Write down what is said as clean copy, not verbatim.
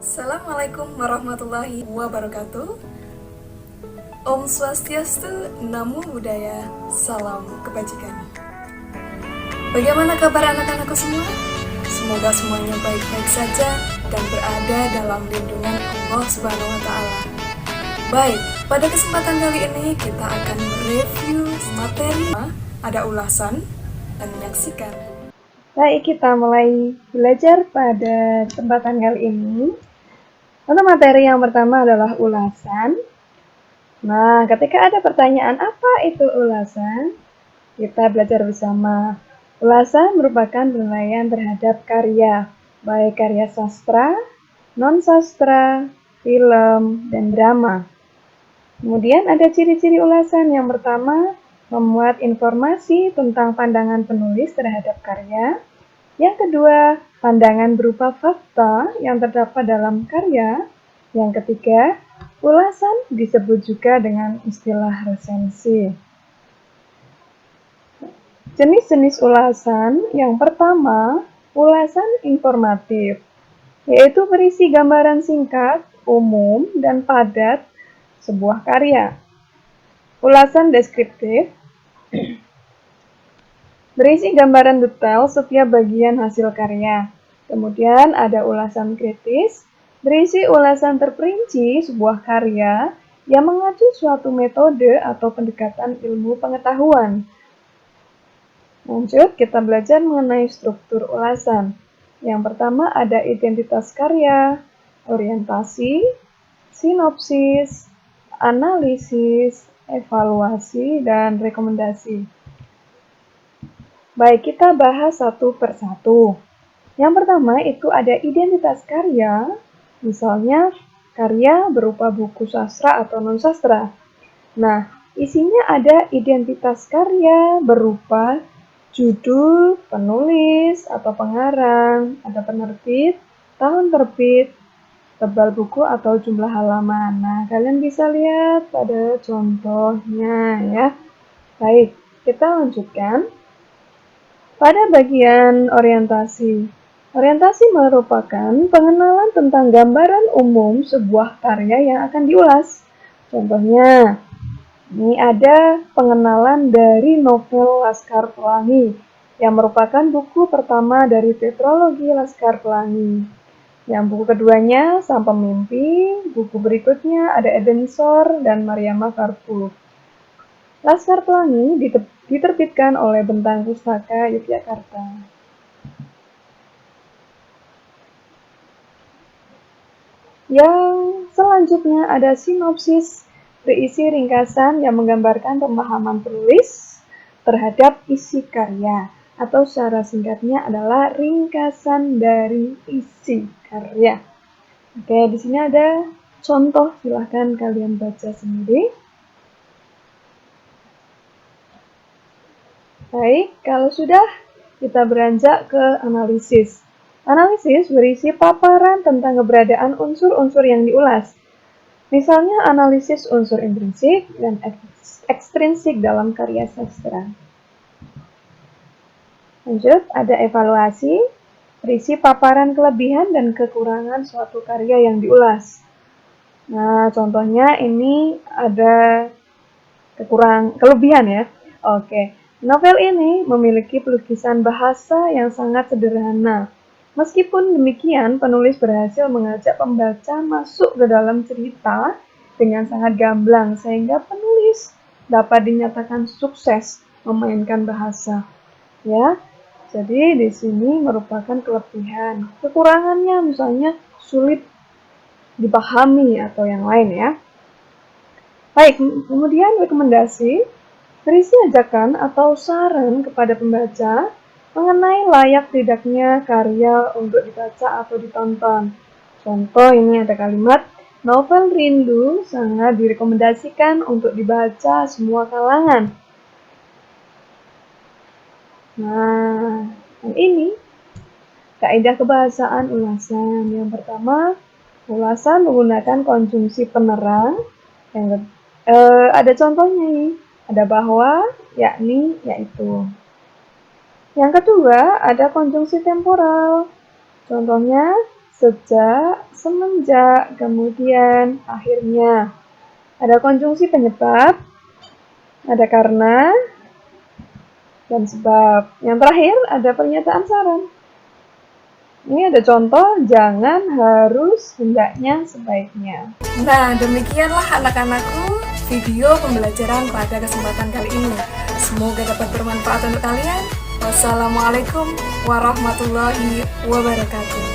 Assalamualaikum warahmatullahi wabarakatuh. Om Swastiastu, Namo Buddhaya, Salam Kebajikan. Bagaimana kabar anak-anakku semua? Semoga semuanya baik-baik saja dan berada dalam lindungan Allah Subhanahu wa Ta'ala. Baik, pada kesempatan kali ini kita akan mereview materi, ada ulasan, dan menyaksikan. Baik, kita mulai belajar pada kesempatan kali ini. Untuk materi yang pertama adalah ulasan. Nah, ketika ada pertanyaan apa itu ulasan, kita belajar bersama. Ulasan merupakan penilaian terhadap karya, baik karya sastra, non-sastra, film, dan drama. Kemudian ada ciri-ciri ulasan. Yang pertama, memuat informasi tentang pandangan penulis terhadap karya. Yang kedua, pandangan berupa fakta yang terdapat dalam karya. Yang ketiga, ulasan disebut juga dengan istilah resensi. Jenis-jenis ulasan, yang pertama, ulasan informatif, yaitu berisi gambaran singkat, umum, dan padat sebuah karya. Ulasan deskriptif, berisi gambaran detail setiap bagian hasil karya. Kemudian ada ulasan kritis, berisi ulasan terperinci sebuah karya yang mengacu suatu metode atau pendekatan ilmu pengetahuan. Lanjut, kita belajar mengenai struktur ulasan. Yang pertama ada identitas karya, orientasi, sinopsis, analisis, evaluasi, dan rekomendasi. Baik, kita bahas satu persatu. Yang pertama itu ada identitas karya, misalnya karya berupa buku sastra atau non-sastra. Nah, isinya ada identitas karya berupa judul, penulis, atau pengarang, ada penerbit, tahun terbit, tebal buku atau jumlah halaman. Nah, kalian bisa lihat pada contohnya ya. Baik, kita lanjutkan. Pada bagian orientasi. Orientasi merupakan pengenalan tentang gambaran umum sebuah karya yang akan diulas. Contohnya, ini ada pengenalan dari novel Laskar Pelangi, yang merupakan buku pertama dari tetralogi Laskar Pelangi. Yang buku keduanya, Sang Pemimpi, buku berikutnya ada Edensor dan Mariama Karpu. Laskar Pelangi diterbitkan oleh Bentang Pustaka Yogyakarta. Yang selanjutnya ada sinopsis, berisi ringkasan yang menggambarkan pemahaman penulis terhadap isi karya, atau secara singkatnya adalah ringkasan dari isi karya. Oke, di sini ada contoh, silahkan kalian baca sendiri. Baik, kalau sudah, kita beranjak ke analisis. Analisis berisi paparan tentang keberadaan unsur-unsur yang diulas. Misalnya analisis unsur intrinsik dan ekstrinsik dalam karya sastra. Lanjut, ada evaluasi, berisi paparan kelebihan dan kekurangan suatu karya yang diulas. Nah, contohnya ini ada kelebihan ya. Oke, novel ini memiliki pelukisan bahasa yang sangat sederhana. Meskipun demikian, penulis berhasil mengajak pembaca masuk ke dalam cerita dengan sangat gamblang, sehingga penulis dapat dinyatakan sukses memainkan bahasa. Ya, jadi di sini merupakan kelebihan. Kekurangannya misalnya sulit dipahami atau yang lain ya. Baik, kemudian rekomendasi berisi ajakan atau saran kepada pembaca mengenai layak tidaknya karya untuk dibaca atau ditonton. Contoh ini ada kalimat, novel Rindu sangat direkomendasikan untuk dibaca semua kalangan. Nah, yang ini kaidah kebahasaan ulasan. Yang pertama, ulasan menggunakan konjungsi penerang. Yang ada contohnya nih, ada bahwa, yakni, yaitu. Yang kedua, ada konjungsi temporal. Contohnya, sejak, semenjak, kemudian, akhirnya. Ada konjungsi penyebab, ada karena, dan sebab. Yang terakhir ada pernyataan saran. Ini ada contoh, jangan, harus, hendaknya, sebaiknya. Nah, demikianlah anak-anakku video pembelajaran pada kesempatan kali ini. Semoga dapat bermanfaat untuk kalian. Wassalamualaikum warahmatullahi wabarakatuh.